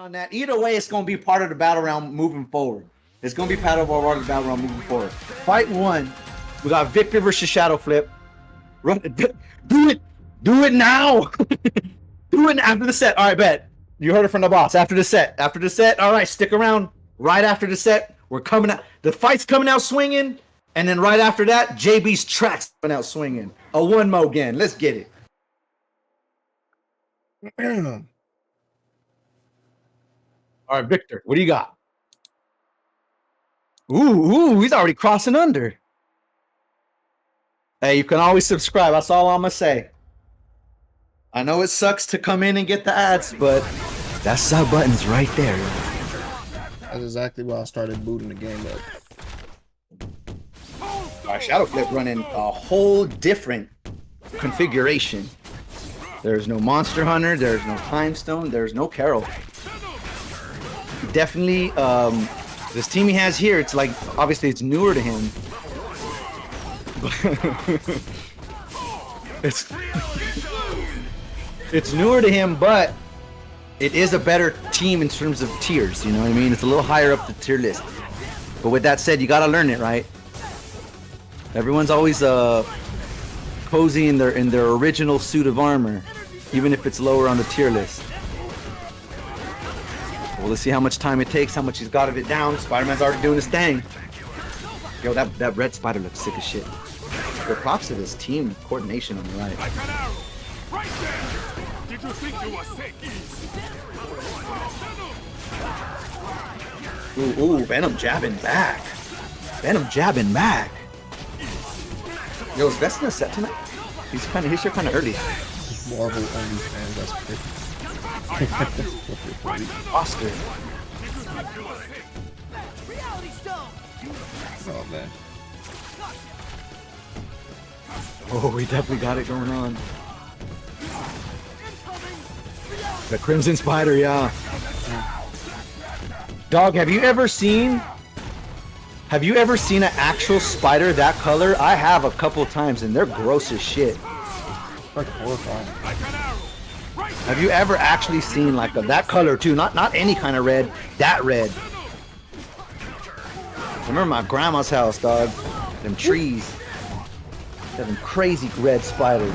on that. Either way, it's going to be part of the battle round moving forward. It's going to be part of the battle round moving forward. Fight 1. We got Victor versus ShadowFlip. Run it. Do it. Do it now. Do it after the set. All right, bet. You heard it from the boss. After the set. After the set. All right, stick around. Right after the set, we're coming out. The fight's coming out swinging. And then right after that, JB's tracks coming out swinging. A one mo again. Let's get it. All right, Victor, what do you got? Ooh, he's already crossing under. Hey, you can always subscribe. That's all I'm going to say. I know it sucks to come in and get the ads, but that sub button's right there. That's exactly why I started booting the game up. All right, ShadowFlip running a whole different configuration. There's no Monster Hunter, there's no Time Stone, there's no Carol. Definitely, this team he has here, it's like, obviously it's newer to him. It's newer to him, but it is a better team in terms of tiers, you know what I mean? It's a little higher up the tier list. But with that said, you gotta learn it, right? Everyone's always cozy in their original suit of armor, even if it's lower on the tier list. Well, let's see how much time it takes, how much he's got of it down. Spider-Man's already doing his thing. Yo, that red spider looks sick as shit. But props to this team coordination on the right. Right there. Did you think you were sick? Ooh, Venom jabbing back. Venom jabbing back. Yo, is Vestin set tonight? He's here kind of early. Marvel only fans, that's pretty. Oscar. Oh man. Oh, we definitely got it going on. The Crimson Spider, yeah. Dog, have you ever seen an actual spider that color? I have a couple times, and they're gross as shit. Like horrifying. Have you ever actually seen like that color too? Not any kind of red, that red. I remember my grandma's house, dog. Them trees. Them crazy red spiders.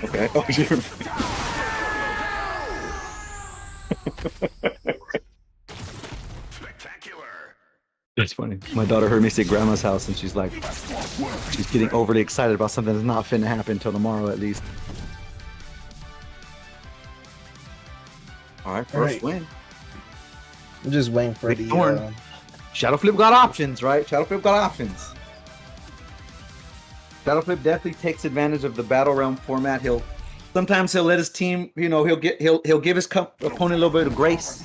Okay. Oh, you. That's funny. My daughter heard me say grandma's house and she's like, she's getting overly excited about something that's not finna happen until tomorrow at least. All right, first win. I'm just waiting for the ShadowFlip got options, right? ShadowFlip got options. ShadowFlip definitely takes advantage of the BattleRealm format. Sometimes he'll let his team, you know, he'll give his opponent a little bit of grace,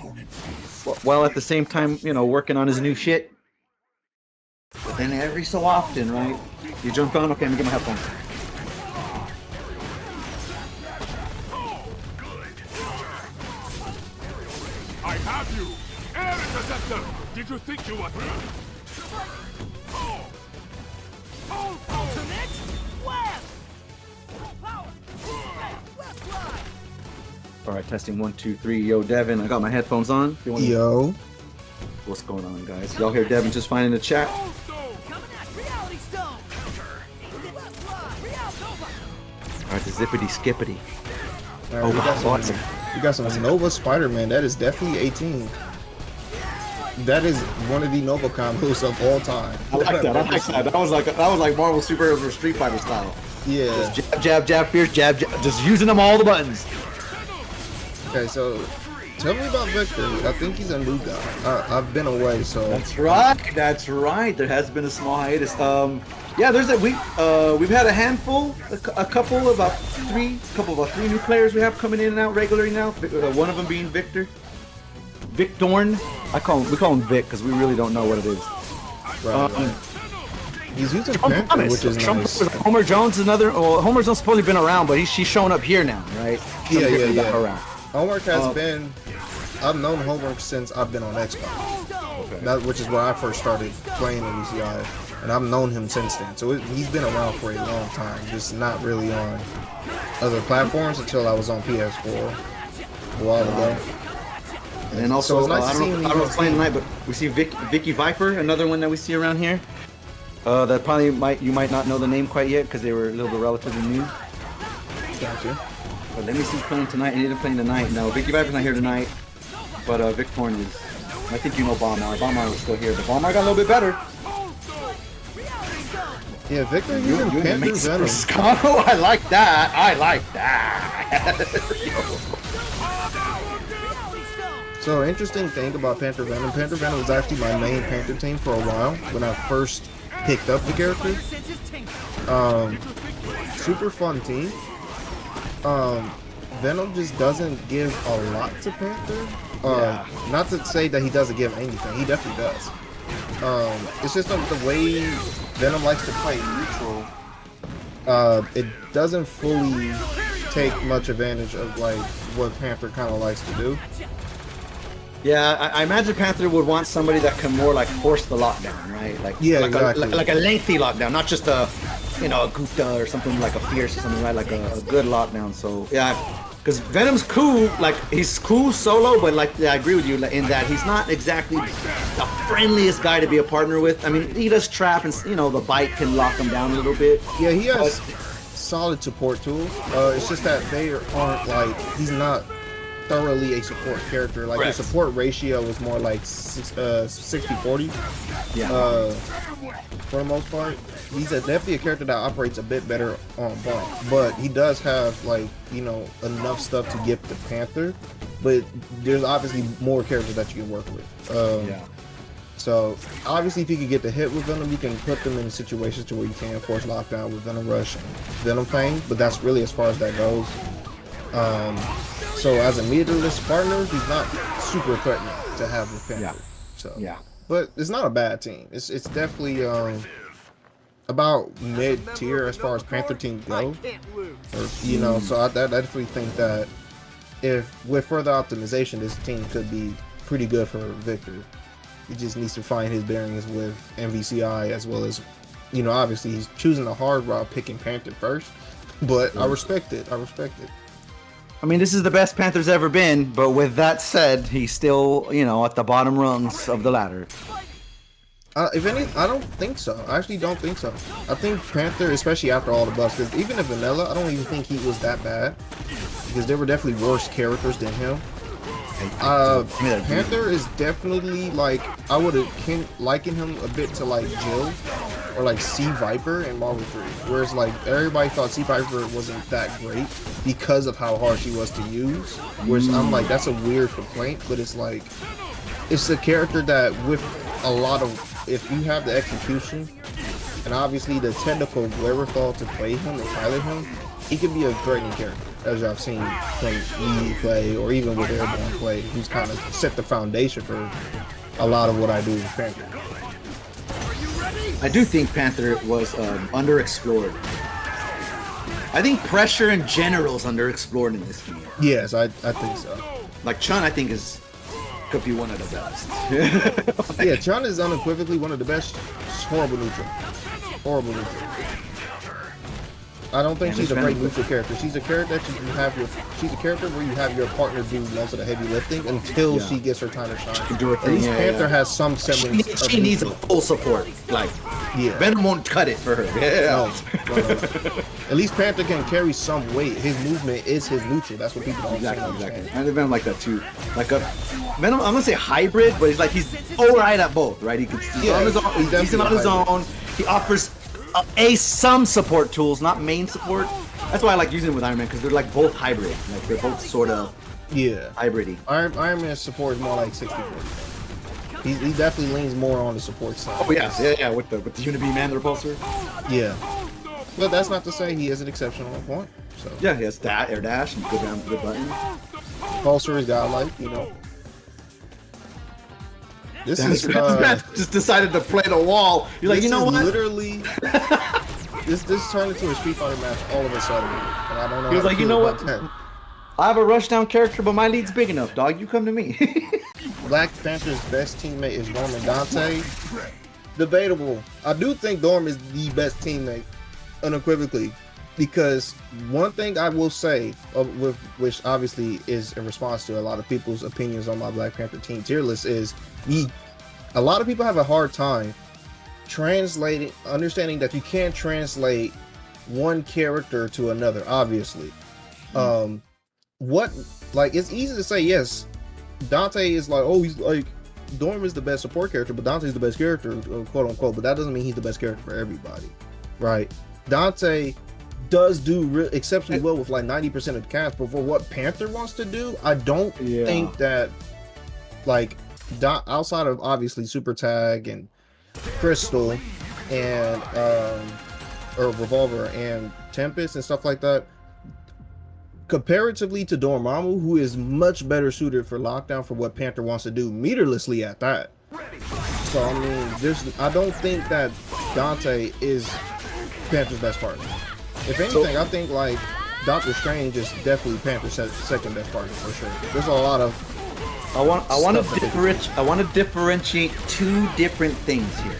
while at the same time, you know, working on his new shit. But then every so often, right? You jump on, okay, let me get my headphones. I have you! Air interceptor! Did you think you were Ultimate web! Power! All right, testing 1, 2, 3. Yo, Devin, I got my headphones on. Yo. What's going on, guys? Y'all hear Devin just fine in the chat? All right, the zippity skippity. Right, oh, we got some Nova Spider-Man. That is definitely 18. That is one of the Nova combos of all time. I like that. I like that. That was like Marvel superheroes or Street Fighter style. Yeah. Just jab, jab, fierce, jab, jab. Just using them all the buttons. Okay, so tell me about Victor. I think he's a new guy. I've been away, so. That's right. That's right. There has been a small hiatus. Yeah, we've had a handful, a couple about three new players we have coming in and out regularly now. One of them being Victor. VictorNjie. We call him Vic because we really don't know what it is. Right. He's using Panther, which is nice. Homer Jones is another. Well, Homer Jones supposedly been around, but she's showing up here now, right? Yeah. Homework has been. I've known Homework since I've been on Xbox. Okay. which is where I first started playing MVCI, and I've known him since then. So he's been around for a long time, just not really on other platforms until I was on PS4 a while ago. And then also, so nice I don't know what's playing tonight, but we see Vicky Viper, another one that we see around here. That probably you might not know the name quite yet because they were a little bit relatively new. Gotcha. But let me see who's playing tonight. He ended up playing tonight. No, Vicky Viper's not here tonight, but Victorn is. I think you know Balmar. Balmar was still here, but Balmar got a little bit better. Yeah, Victor using Panther Venom. I like that. I like that. So interesting thing about Panther Venom. Panther Venom was actually my main Panther team for a while when I first picked up the character. Super fun team. Venom just doesn't give a lot to Panther. Not to say that he doesn't give anything. He definitely does. It's just the way Venom likes to play neutral. It doesn't fully take much advantage of like what Panther kind of likes to do. Yeah, I imagine Panther would want somebody that can more like force the lockdown, right? Like exactly. like a lengthy lockdown, not just a a Gupta or something like a Fierce or something, right? Like a good lockdown. So yeah, because Venom's cool, like he's cool solo, but like I agree with you in that he's not exactly the friendliest guy to be a partner with. I mean, he does trap, and the bite can lock him down a little bit. Yeah, he has solid support tools. It's just that they aren't like he's not thoroughly a support character. Like his support ratio is more like 60-40. Yeah. For the most part, he's definitely a character that operates a bit better on bump, but he does have like enough stuff to give to Panther. But there's obviously more characters that you can work with. So obviously, if you can get the hit with Venom, you can put them in situations to where you can force lockdown with Venom Rush and Venom Fang. But that's really as far as that goes. So as a meterless partner, he's not super threatening to have with Panther. So but it's not a bad team. It's definitely about mid tier as far as Panther teams go. Or, so I definitely think that if with further optimization, this team could be pretty good for Victor. He just needs to find his bearings with MVCI as well as, obviously he's choosing the hard route, picking Panther first. But I respect it. I respect it. I mean, this is the best Panther's ever been, but with that said, he's still, at the bottom rungs of the ladder. If any, I don't think so. I actually don't think so. I think Panther, especially after all the buffs, because even in Vanilla, I don't even think he was that bad. Because there were definitely worse characters than him. Panther is definitely like, I would liken him a bit to like Jill or like Sea Viper in Marvel 3, whereas like everybody thought Sea Viper wasn't that great because of how hard she was to use, whereas I'm like, that's a weird complaint, but it's like, it's a character that with a lot of, if you have the execution and obviously the technical wherewithal to play him and pilot him, he can be a threatening character, as I've seen from League play or even with Airborne play, who's kind of set the foundation for a lot of what I do with Panther. I do think Panther was underexplored. I think pressure in general is underexplored in this game. Yes, I think so. Like Chun, I think could be one of the best. Yeah, Chun is unequivocally one of the best. She's horrible neutral. Horrible neutral. I don't think she's a great neutral character. She's a character that you can have she's a character where you have your partner do most of the heavy lifting until she gets her time to shine. At least Panther has some semblance. She needs a full support. Like Venom won't cut it for her. No. At least Panther can carry some weight. His movement is his neutral. That's what people don't understand. I Venom like that too. Like a Venom, I'm gonna say hybrid, but he's alright at both, right? He's on his own. He's decent on his own. He offers some support tools, not main support. That's why I like using it with Iron Man, because they're like both hybrid. Like they're both sort of hybridy. Iron Man's support is more like 60-40. He definitely leans more on the support side. Oh yeah, with the Unibeam and the repulsor. Yeah, but that's not to say he is an exceptional point. So yeah, he has that air dash and good button. Repulsor is godlike, This is just decided to play the wall. You're like, what? Literally, this turned into a Street Fighter match all of a sudden, and I don't know. He was like, what? I have a rushdown character, but my lead's big enough, dog. You come to me. Black Panther's best teammate is Dorm and Dante, debatable. I do think Dorm is the best teammate, unequivocally, because one thing I will say, with which obviously is in response to a lot of people's opinions on my Black Panther team tier list, is a lot of people have a hard time understanding that you can't translate one character to another, obviously. It's easy to say, yes, Dante is like, oh, he's like, Dorm is the best support character, but Dante's the best character, quote unquote, but that doesn't mean he's the best character for everybody, right? Dante does do exceptionally well with like 90% of the cast, but for what Panther wants to do, I don't think that, like, outside of obviously Super Tag and Crystal and or Revolver and Tempest and stuff like that, comparatively to Dormammu, who is much better suited for lockdown for what Panther wants to do, meterlessly at that. So I mean, I don't think that Dante is Panther's best partner. If anything, I think like Doctor Strange is definitely Panther's second best partner for sure. There's a lot of I want to differentiate two different things here.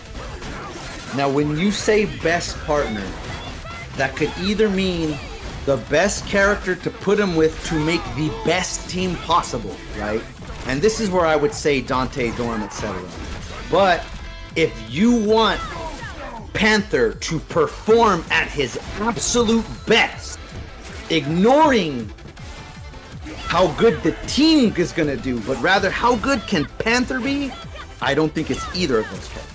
Now, when you say best partner, that could either mean the best character to put him with to make the best team possible, right? And this is where I would say Dante, Dorm, etc. But if you want Panther to perform at his absolute best, ignoring how good the team is going to do, but rather how good can Panther be, I don't think it's either of those characters.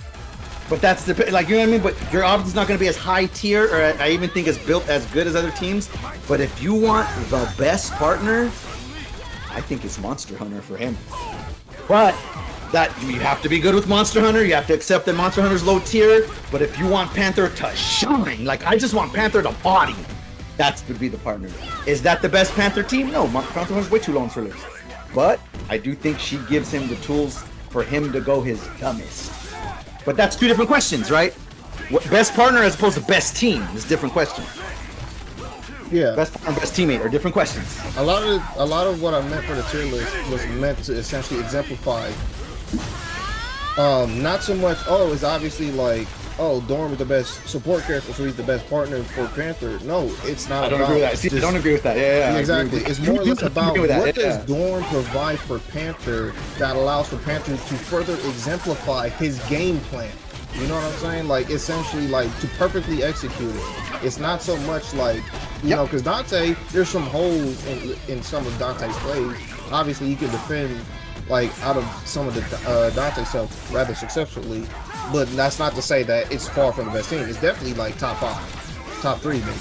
But that's the, like, you know what I mean? But your offense is not going to be as high tier, or I even think it's built as good as other teams. But if you want the best partner, I think it's Monster Hunter for him. But that you have to be good with Monster Hunter. You have to accept that Monster Hunter's low tier. But if you want Panther to shine, like I just want Panther to body, that would be the partner. Is that the best Panther team? No, Panther Hunter's way too low on her list. But I do think she gives him the tools for him to go his dumbest. But that's two different questions, right? Best partner as opposed to best team is a different question. Yeah. Best partner, best teammate are different questions. A lot of what I meant for the tier list was meant to essentially exemplify. Not so much, oh, it's obviously like, oh, Dorm is the best support character, so he's the best partner for Panther. No, it's not. I don't agree with that. See, I don't agree with that. Yeah. Exactly. It's more or less about what does Dorm provide for Panther that allows for Panther to further exemplify his game plan. You know what I'm saying? Like, essentially, like, to perfectly execute it. It's not so much like, you know, because Dante, there's some holes in some of Dante's plays. Obviously, he can defend, like, out of some of the Dante stuff rather successfully. But that's not to say that it's far from the best team. It's definitely like top 5, top 3 maybe.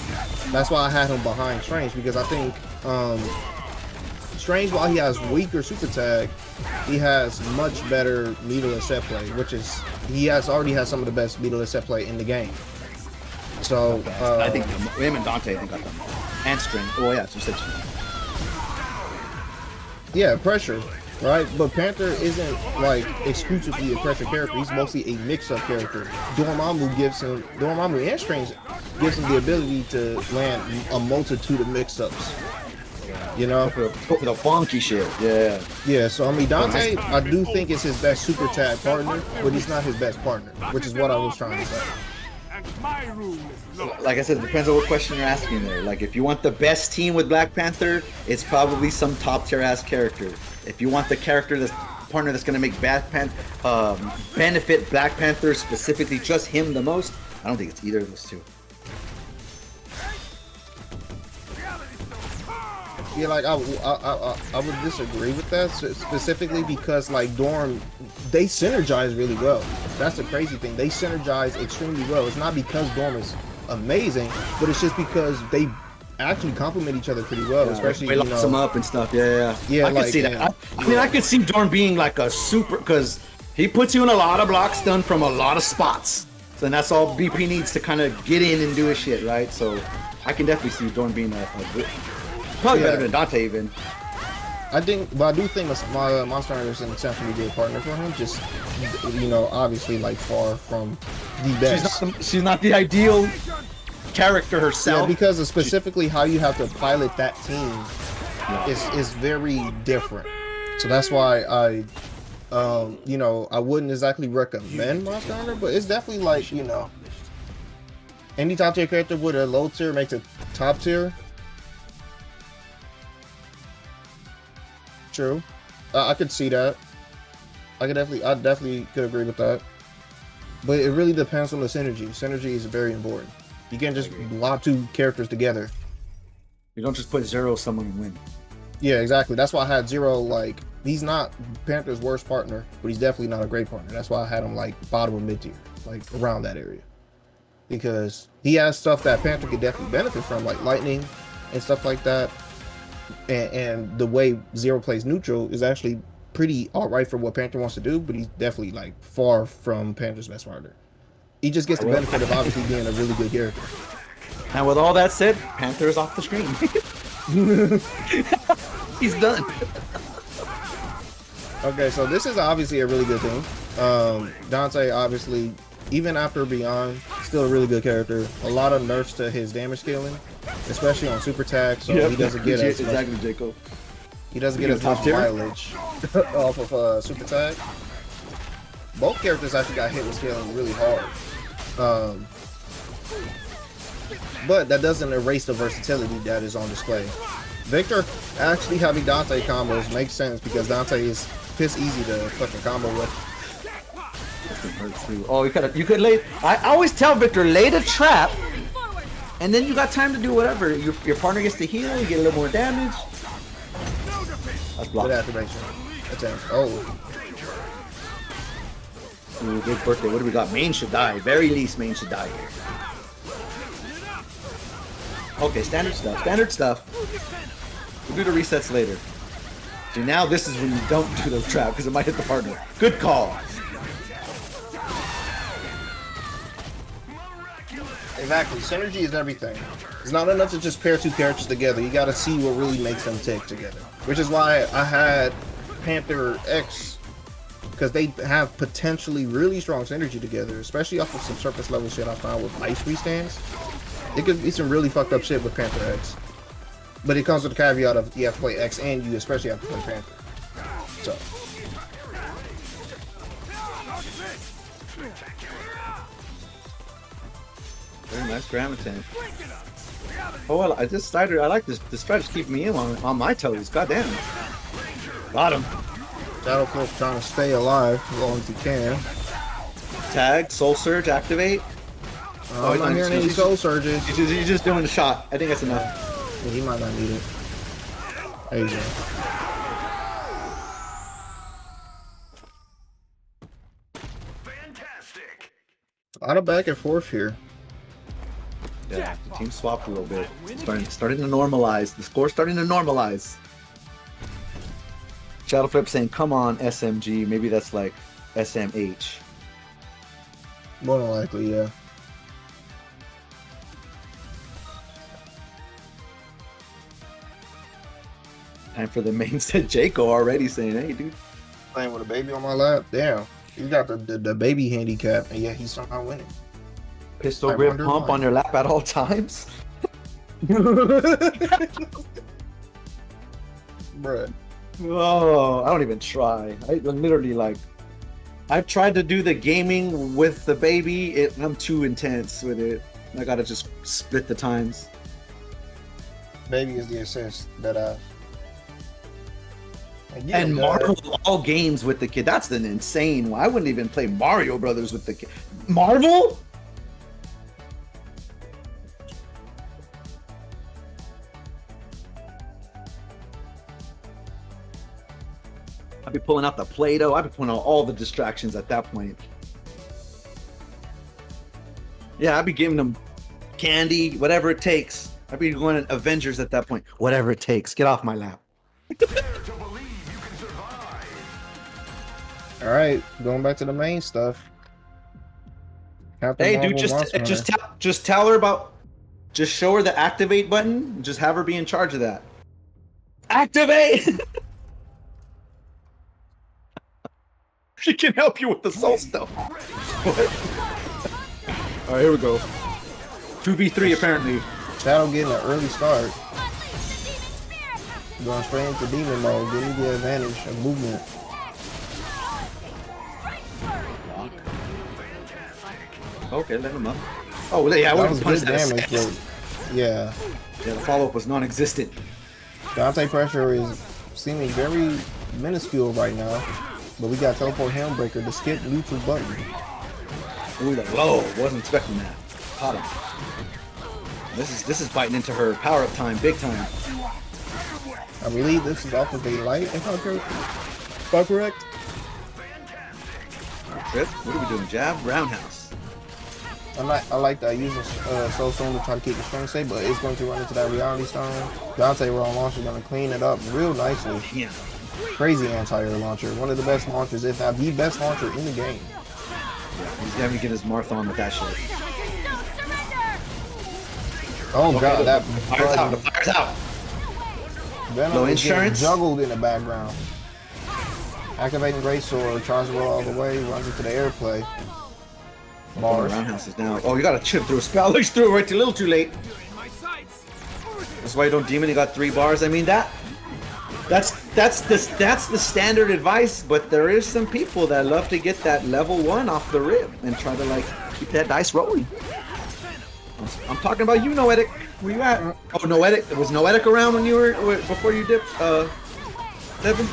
That's why I had him behind Strange, because I think Strange, while he has weaker super tag, he has much better meterless set play, which is already has some of the best meterless set play in the game. So I think him and Dante, I think, got them. And Strange. Oh yeah, it's just yeah, pressure. Right, but Panther isn't like exclusively a pressure character. He's mostly a mix-up character. Dormammu and Strange gives him the ability to land a multitude of mix-ups. You know, for the funky shit. Yeah. Yeah. So I mean, Dante, I do think is his best super tag partner, but he's not his best partner, which is what I was trying to say. Like I said, it depends on what question you're asking there. Like, if you want the best team with Black Panther, it's probably some top tier ass character. If you want the partner that's gonna make benefit Black Panther, specifically just him the most, I don't think it's either of those two. Yeah, like I would disagree with that, specifically because like Dorm, they synergize really well. That's the crazy thing. They synergize extremely well. It's not because Dorm is amazing, but it's just because they actually complement each other pretty well, especially, they locks them up and stuff. Yeah. I like, can see that. I mean, I could see Dorm being like a super, because he puts you in a lot of blocks done from a lot of spots. So that's all BP needs to kind of get in and do his shit, right? So I can definitely see Dorm being a good, probably better than Dante even. I do think my Monster Hunter is an exceptionally good partner for him. Just, you know, obviously like far from the best. She's not the ideal character herself. Yeah, because of specifically how you have to pilot that team is very different. So that's why You know, I wouldn't exactly recommend Monster Hunter, but it's definitely like, you know, any top tier character with a low tier makes it top tier. True. I could see that. I definitely could agree with that. But it really depends on the synergy. Synergy is very important. You can't just lob two characters together. You don't just put Zero someone and win. Yeah, exactly. That's why I had Zero, like, he's not Panther's worst partner, but he's definitely not a great partner. That's why I had him, like, bottom of mid tier, like, around that area. Because he has stuff that Panther could definitely benefit from, like lightning and stuff like that. And the way Zero plays neutral is actually pretty alright for what Panther wants to do, but he's definitely, like, far from Panther's best partner. He just gets the benefit of obviously being a really good character. And with all that said, Panther is off the screen. He's done. Okay, so this is obviously a really good thing. Dante, obviously, even after Beyond, still a really good character. A lot of nerfs to his damage scaling, especially on super tag, so he doesn't get as much, Jacob. he doesn't get as much mileage off of super tag. Both characters actually got hit with scaling really hard. But that doesn't erase the versatility that is on display. Victor actually having Dante combos makes sense because Dante is piss easy to fucking combo with. Oh, you could lay. I always tell Victor, lay the trap, and then you got time to do whatever. Your partner gets to heal, you get a little more damage. That's blocked. Good activation. Attempt. Oh. Ooh, big birthday. What do we got? Main should die. Very least, main should die here. Okay, standard stuff. Standard stuff. We'll do the resets later. See, now this is when you don't do the trap because it might hit the partner. Good call. Exactly. Synergy is everything. It's not enough to just pair two characters together. You got to see what really makes them tick together. Which is why I had Panther X, because they have potentially really strong synergy together, especially off of some surface level shit I found with ice restands. It could be some really fucked up shit with Panther X. But it comes with the caveat of you have to play X and you especially have to play Panther. So. Very nice Gramitan. Oh, well, I just started. I like this. This try to keep me in on my toes. Goddamn. Got him. ShadowFlip trying to stay alive as long as he can. Tag, Soul Surge, activate. I'm not hearing any Soul Surges. You're just doing the shot. I think that's enough. Yeah, he might not need it. There you go. Fantastic. A lot of back and forth here. Yeah, the team swapped a little bit. Starting to normalize. The score's starting to normalize. ShadowFlip saying, come on, SMG. Maybe that's like SMH. More than likely, yeah. Time for the main set. Jaco already saying, hey, dude. Playing with a baby on my lap? Damn. He's got the baby handicap, and yet he's somehow winning. Pistol grip pump on your lap at all times? Bruh. Oh, I don't even try. I literally like. I've tried to do the gaming with the baby. I'm too intense with it. I gotta just split the times. Baby is the assist that And Marvel all games with the kid. That's an insane one. I wouldn't even play Mario Brothers with the kid. Marvel? I'd be pulling out the Play-Doh. I'd be pulling out all the distractions at that point. Yeah, I'd be giving them candy, whatever it takes. I'd be going to Avengers at that point. Whatever it takes. Get off my lap. All right, going back to the main stuff. Hey, dude, just tell her about. Just show her the activate button. And just have her be in charge of that. Activate. She can help you with the soul stuff. All right, here we go. 2v3 apparently. Shadow getting an early start. Going straight into demon mode, giving you the advantage of movement. Okay, let him up. Oh, yeah, I That would was have good punched that. damage, but yeah. Yeah, the follow-up was non-existent. Dante pressure is seeming very minuscule right now, but we got teleport handbreaker to skip neutral button. Ooh, the low. Wasn't expecting that. Caught him. This is biting into her power-up time, big time. I believe this is off of a light, if I'm correct. Rip, what are we doing? Jab, roundhouse. I like that using Soul Stone to try to keep the string safe, but it's going to run into that reality stone. Dante Raw launcher going to clean it up real nicely. Yeah. Crazy anti-air launcher. One of the best launchers, if not the best launcher in the game. He's having to get his Marth on with that shit. Oh god, that fire's out. The fire's out. Venom No is getting insurance. juggled in the background. Activating Great Sword, tries to roll all the way, runs into the airplay. Bars. Roundhouse is down. Oh, you got to chip through a spell. Looks through it a little too late. That's why you don't demon. You got 3 bars. I mean that's the standard advice. But there is some people that love to get that level 1 off the rip and try to like keep that dice rolling. I'm talking about you, Noetic. Where you at? Oh, Noetic. Was Noetic around when you were before you dipped, Devin?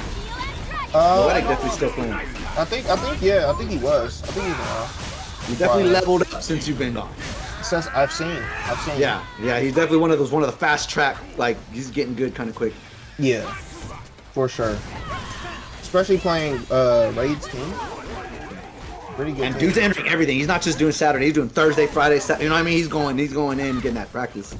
Noetic definitely still playing. I think he was. I think he's around. You definitely leveled up since you've been gone. Since I've seen. Yeah, he's definitely one of the fast track, like he's getting good kind of quick. Yeah, for sure. Especially playing Raid's team. Pretty good. And team. dude's entering everything. He's not just doing Saturday. He's doing Thursday, Friday, Saturday. You know what I mean? He's going in, getting that practice.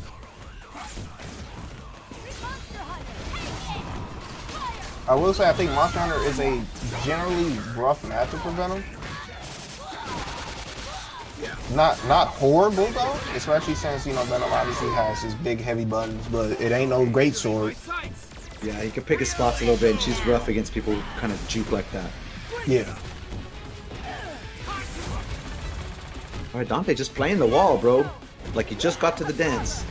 I will say I think Monster Hunter is a generally rough matchup for Venom. Not horrible though, especially since Venom obviously has his big heavy buttons, but it ain't no great sword. Yeah, he can pick his spots a little bit, and she's rough against people who kind of juke like that. Yeah. All right, Dante just playing the wall, bro. Like he just got to the dance.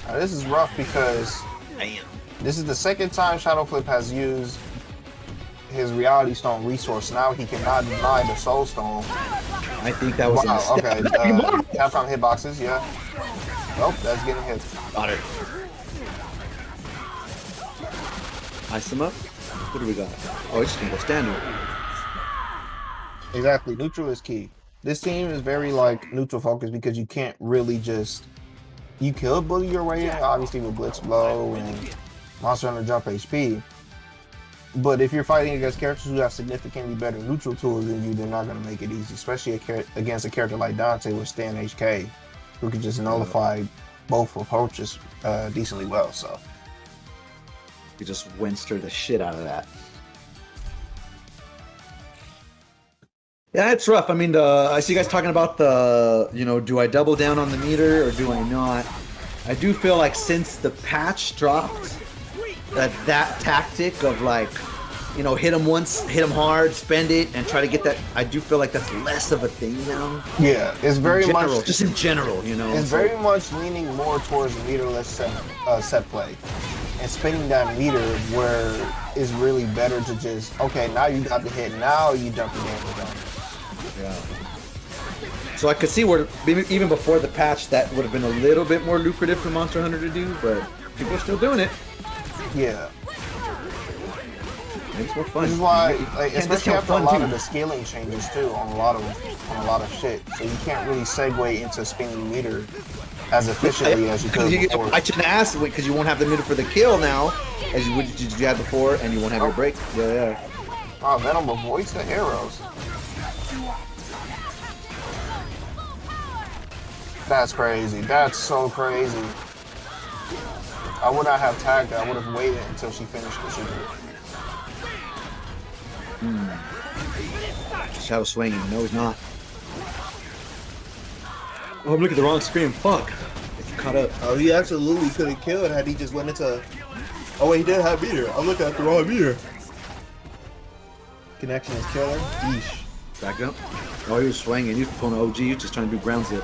Now, this is rough because this is the second time ShadowFlip has used his Reality Stone resource. Now he cannot deny the Soul Stone. I think that was a mistake. Okay. Capcom hitboxes, yeah. Nope, that's getting hit. Got it. Ice him up. What do we got? Oh, he's just gonna go standard. Exactly. Neutral is key. This team is very like neutral focused because you can't really just you could bully your way in, obviously with Blitz Blow and Monster Hunter Jump HP. But if you're fighting against characters who have significantly better neutral tools than you, they're not going to make it easy, especially against a character like Dante with Stan HK, who can just nullify both approaches decently well. So He just Winster the shit out of that. Yeah, it's rough. I mean, I see you guys talking about the, do I double down on the meter or do I not? I do feel like since the patch dropped, that tactic of like, hit him once, hit him hard, spend it, and try to get that. I do feel like that's less of a thing now. Yeah, it's very much just in general, It's very much leaning more towards meterless set play, and spending that meter where it's really better to just now you got the hit, now you dump the damage on it. Yeah. So I could see where even before the patch that would have been a little bit more lucrative for Monster Hunter to do, but people are still doing it. Yeah. It's more fun. This is why, especially after a lot of the scaling changes too, on a lot of shit. So you can't really segue into spinning meter as efficiently as you could before. I shouldn't ask because you won't have the meter for the kill now, as you had before, and you won't have your break. Yeah. Oh, Venom avoids the arrows. That's crazy. That's so crazy. I would not have tagged her. I would have waited until she finished the shooter. Shadow swinging. No, he's not. Oh, I'm looking at the wrong screen. Fuck. It's caught up. Oh, he absolutely could have killed had he just went into... Oh, wait, he did have meter. I'm looking at the wrong meter. Connection is killer. Yeesh. Back up. Oh, he was swinging. He was pulling OG. He was just trying to do ground zip.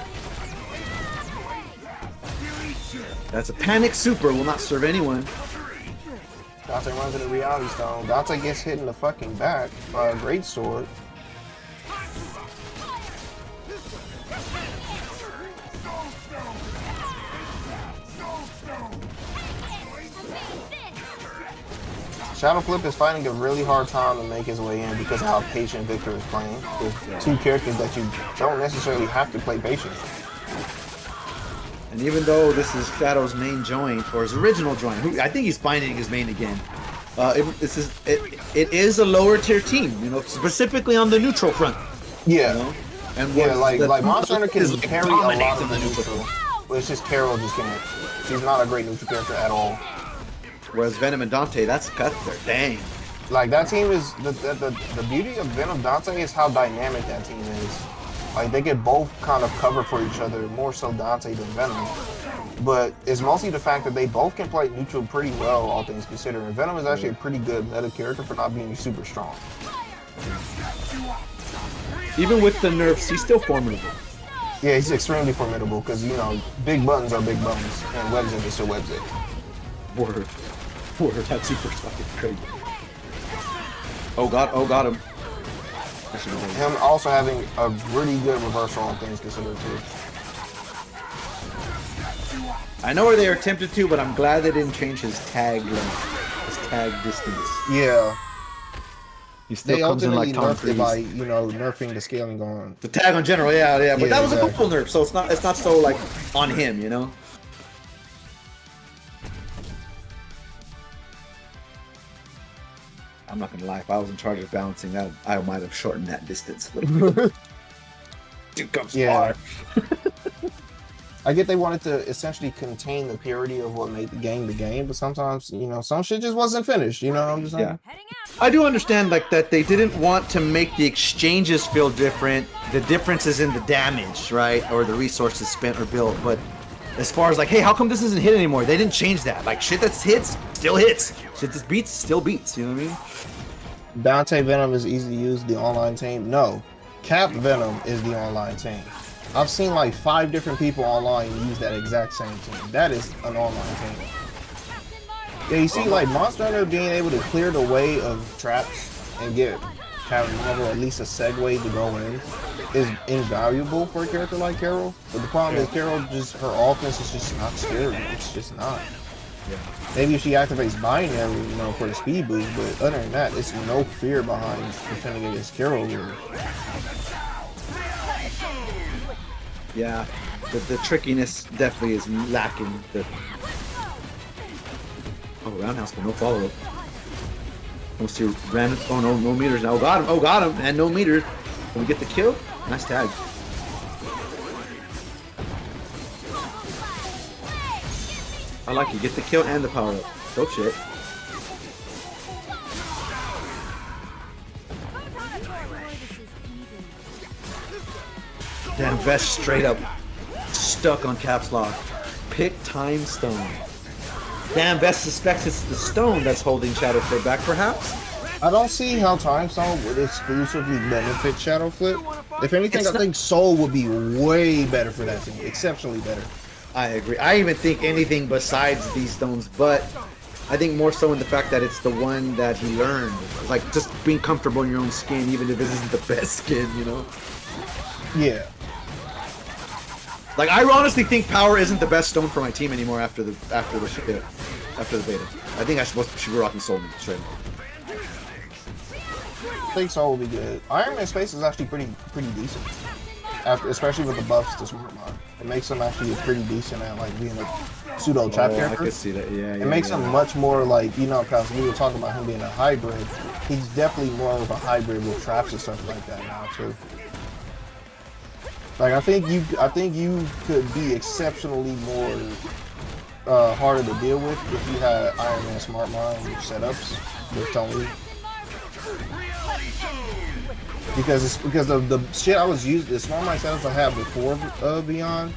That's a panic super. Will not serve anyone. Dante runs into Reality Stone. Dante gets hit in the fucking back by a great sword. ShadowFlip is finding a really hard time to make his way in because of how patient Victor is playing with two characters that you don't necessarily have to play patient. And even though this is Shadow's main joint, or his original joint, I think he's finding his main again. It is a lower tier team, you know, specifically on the neutral front. Yeah. You know? And Yeah, like Monster Hunter can is carry a lot dominates of in the neutral. But it's just Carol just can't. She's not a great neutral character at all. Whereas Venom and Dante, that's cut there. Dang. Like that team is the beauty of Venom Dante is how dynamic that team is. Like they can both kind of cover for each other, more so Dante than Venom. But it's mostly the fact that they both can play neutral pretty well, all things considered. And Venom is actually a pretty good meta character for not being super strong. Even with the nerfs, he's still formidable. Yeah, he's extremely formidable because, you know, big buttons are big buttons, and Webzip is still Webzip. Word. That's super fucking crazy. Oh, got him. Him also having a really good reversal on things considered too. I know where they are tempted to, but I'm glad they didn't change his tag length, his tag distance. Yeah. He still They comes in ultimately like Tom nerfed it by, Freeze. you know, nerfing the scaling on. The tag on general, yeah. But Yeah, that was exactly. a couple nerf, so it's not so like on him, you know. I'm not gonna lie, if I was in charge of balancing that, I might have shortened that distance a little bit. Dude comes hard. I get they wanted to essentially contain the purity of what made the game, but sometimes, you know, some shit just wasn't finished, you know what I'm just saying? Yeah. I do understand like that they didn't want to make the exchanges feel different. The difference is in the damage, right? Or the resources spent or built. But as far as like, hey, how come this isn't hit anymore? They didn't change that. Like shit that's hits, still hits. Shit that beats, still beats. You know what I mean? Dante Venom is easy to use, the online team. No. Cap Venom is the online team. I've seen like 5 different people online use that exact same team. That is an online team. Yeah, you see, like Monster Hunter being able to clear the way of traps and having at least a segue to go in is invaluable for a character like Carol. But the problem is Carol her offense is just not scary. It's just not. Yeah. Maybe if she activates binary, you know, for the speed boost, but other than that, it's no fear behind defending against Carol here. Yeah. The trickiness definitely is lacking. Oh, roundhouse, but no follow-up. Let's see, random. Oh, no meters now. Oh, got him. And no meters. Can we get the kill? Nice tag. I like it. Get the kill and the power-up. Dope shit. Damn, Vest straight up stuck on caps lock. Pick time stone. Damn, Vest suspects it's the stone that's holding ShadowFlip back, perhaps? I don't see how Time Stone would exclusively benefit ShadowFlip. If anything, I think Soul would be way better for that team. Exceptionally better. I agree. I even think anything besides these stones, but I think more so in the fact that it's the one that he learned. Like, just being comfortable in your own skin, even if it isn't the best skin, you know? Yeah. Like, I honestly think power isn't the best stone for my team anymore after the beta. I think I should be rocking Soul straight. I think Soul will be good. Iron Man Space is actually pretty decent. Especially with the buffs to Smart Mind. It makes him actually pretty decent at like being a pseudo trap character. I could see that, yeah. It makes him much more like, you know, because we were talking about him being a hybrid. He's definitely more of a hybrid with traps and stuff like that now too. Like I think you could be exceptionally more harder to deal with if you had Iron Man Smart Mind setups with Tony. Because of the shit I was using, the Smart Mind setups I had before Beyond,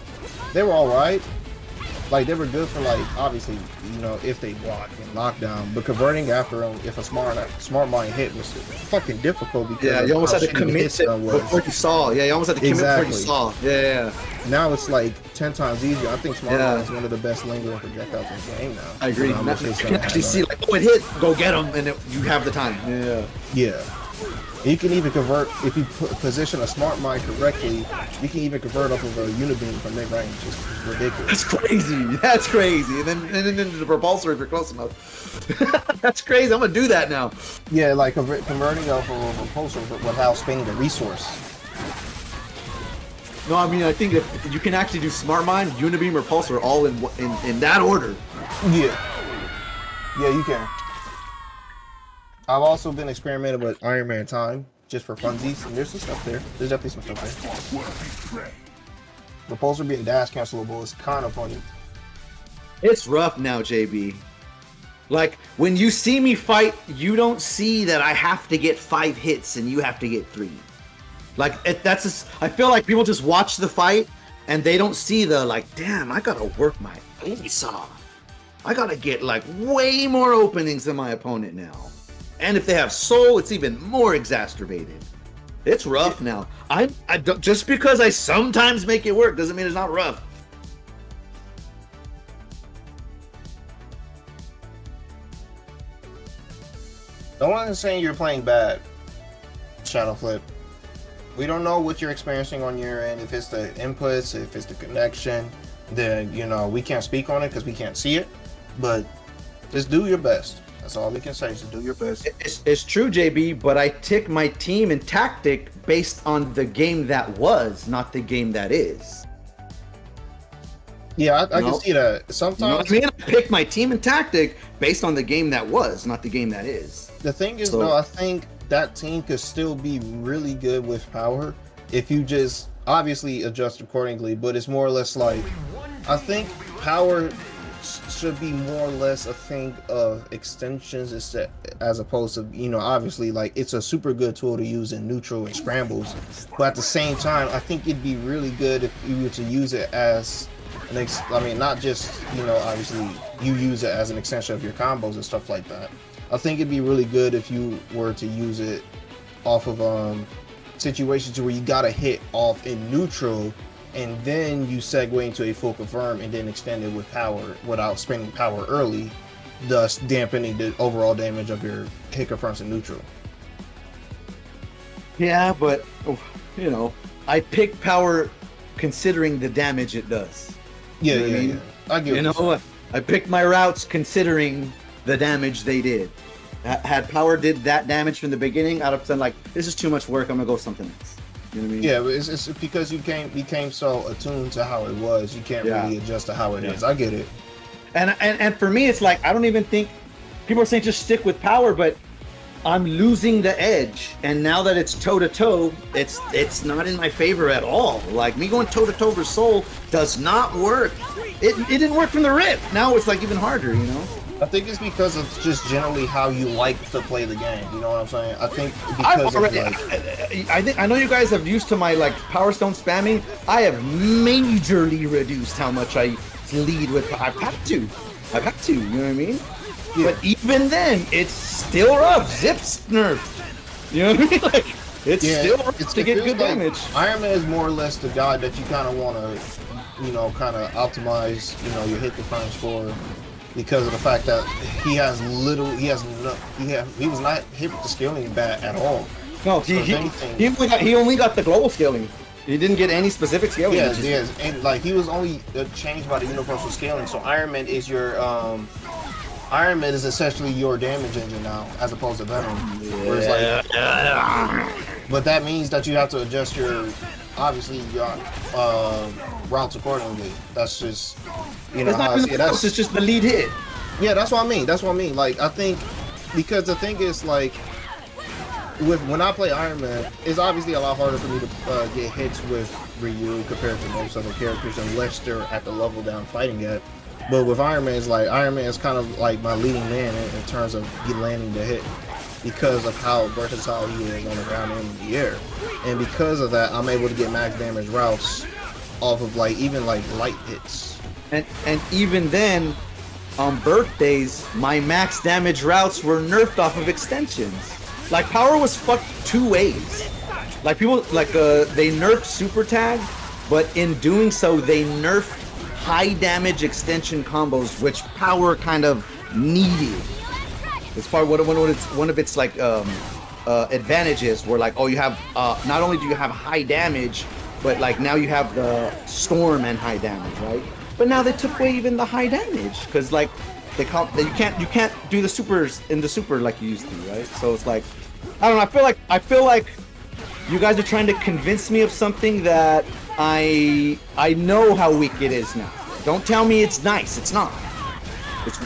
they were alright. Like they were good for like obviously, you know, if they block and lockdown, but converting after them if a smart mind hit was fucking difficult because Yeah, you almost how had to shitty the commit hit stun was. before you saw. Yeah, you almost had to commit before you Exactly. saw. Yeah. Now it's like 10 times easier. I think smart Yeah. mind is one of the best lingering projectiles in the game now. I agree. You know, how much You hit stun can it actually has see on like, oh, it hit, go get him, and you have the time. Yeah. it. Yeah. You can even convert if you position a smart mind correctly. You can even convert off of a unibeam from mid range. It's ridiculous. That's crazy. That's crazy. And then the repulsor if you're close enough. That's crazy. I'm gonna do that now. Yeah, like converting off of a repulsor without spending the resource. No, I mean I think if you can actually do smart mind, unibeam, repulsor all in that order. Yeah. Yeah, you can. I've also been experimenting with Iron Man time just for funsies, and there's some stuff there. There's definitely some stuff there. Repulsor being dash cancelable is kind of funny. It's rough now, JB. Like when you see me fight, you don't see that I have to get 5 hits and you have to get 3. Like I feel like people just watch the fight and they don't see the like, damn, I gotta work my ace off. I gotta get like way more openings than my opponent now. And if they have soul, it's even more exacerbated. It's rough now. I don't, just because I sometimes make it work doesn't mean it's not rough. No one is saying you're playing bad, ShadowFlip. We don't know what you're experiencing on your end. If it's the inputs, if it's the connection, then, you know, we can't speak on it because we can't see it. But just do your best. That's all we can say, is to do your best. It's true, JB, but I tick my team and tactic based on the game that was, not the game that is. Yeah, I No. can see that. You Sometimes, know what I mean? I pick my team and tactic based on the game that was, not the game that is. the thing is, So- though, I think that team could still be really good with power if you just obviously adjust accordingly, but it's more or less like, I think power should be more or less a thing of extensions as opposed to, you know, obviously like it's a super good tool to use in neutral and scrambles, but at the same time I think it'd be really good if you were to use it as I mean not just, you know, obviously you use it as an extension of your combos and stuff like that. I think it'd be really good if you were to use it off of situations where you gotta hit off in neutral and then you segue into a full confirm and then extend it with power without spending power early, thus dampening the overall damage of your hit confirms in neutral. Yeah, but, you know, I pick power considering the damage it does. Yeah, You know what I yeah, mean? yeah. I get You what you're know, I picked my routes considering the damage they did. Had power did that damage from the beginning, I'd have been like, this is too much work, I'm gonna go something else. You know what I mean? Yeah, but it's because you became so attuned to how it was, you can't Yeah. really adjust to how it Yeah. is. I get it. And for me, it's like I don't even think people are saying just stick with power, but I'm losing the edge. And now that it's toe to toe, it's not in my favor at all. Like me going toe to toe for Soul does not work. It didn't work from the rip. Now it's like even harder, you know. I think it's because of just generally how you like to play the game. You know what I'm saying? I think I've because already, of I think I know you guys have used to my like Power Stone spamming. I have majorly reduced how much I lead with. I've had to. You know what I mean? Yeah. But even then, it's still rough. Zips nerf. You know what I mean? Like it's still rough to it get feels good like damage. Iron Man is more or less the guy that you kind of want to, you know, kind of optimize, you know, your hit confirms for, because of the fact that he was not hit with the scaling bat at all. No, So if anything- he only got the global scaling. He didn't get any specific scaling. Yeah, which is- yes, and like he was only changed by the universal scaling. So Iron Man is your Iron Man is essentially your damage engine now, as opposed to Venom. Whereas like, but that means that you have to adjust your obviously your routes accordingly. That's just, you know, It's how I not see it. That's, it's just the lead hit. yeah, that's what I mean. That's what I mean. Like I think because the thing is like when I play Iron Man, it's obviously a lot harder for me to get hits with Ryu compared to most other characters unless they're at the level that I'm fighting at. But with Iron Man, it's like Iron Man is kind of like my leading man in terms of landing the hit because of how versatile he is on the ground and in the air. And because of that, I'm able to get max damage routes off of like even like light hits. And even then, on birthdays, my max damage routes were nerfed off of extensions. Like power was fucked two ways. Like people they nerfed super tag, but in doing so they nerfed high damage extension combos, which power kind of needed. It's probably one of its like advantages where like, oh, you have not only do you have high damage, but like now you have the storm and high damage, right? But now they took away even the high damage because like you can't do the supers in the super like you used to, right? So it's like, I don't know. I feel like you guys are trying to convince me of something that I know how weak it is now. Don't tell me it's nice. It's not.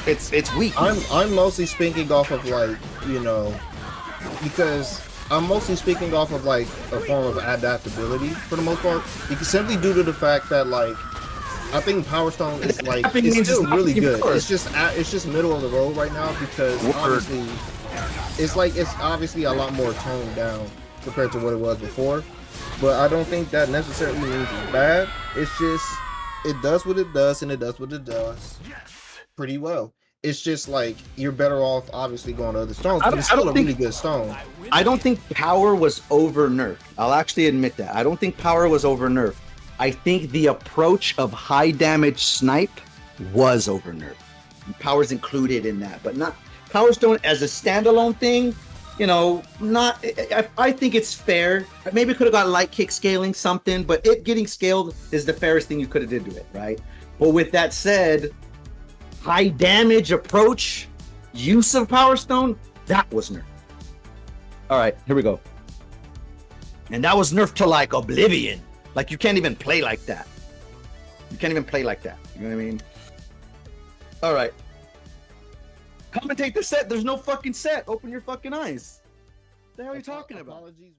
It's weak. I'm mostly speaking off of like, you know, because I'm mostly speaking off of like a form of adaptability for the most part. Because simply due to the fact that like I think Power Stone is like it's still really good. It's just middle of the road right now because obviously it's obviously a lot more toned down compared to what it was before. But I don't think that necessarily means it's bad. It's just it does what it does and it does what it does pretty well. It's just like you're better off obviously going to other stones, but it's still a really good stone. I don't think power was over nerfed. I'll actually admit that. I don't think power was over nerfed. I think the approach of high damage snipe was over nerfed. Power's included in that, but not Power Stone as a standalone thing. You know, not. I think it's fair. Maybe could have got light kick scaling something, but it getting scaled is the fairest thing you could have did to it, right? But with that said, high damage approach, use of Power Stone, that was nerfed. All right, here we go. And that was nerfed to like oblivion. Like you can't even play like that. You can't even play like that. You know what I mean? All right. Commentate the set. There's no fucking set. Open your fucking eyes. What the hell are you talking about? Apologies.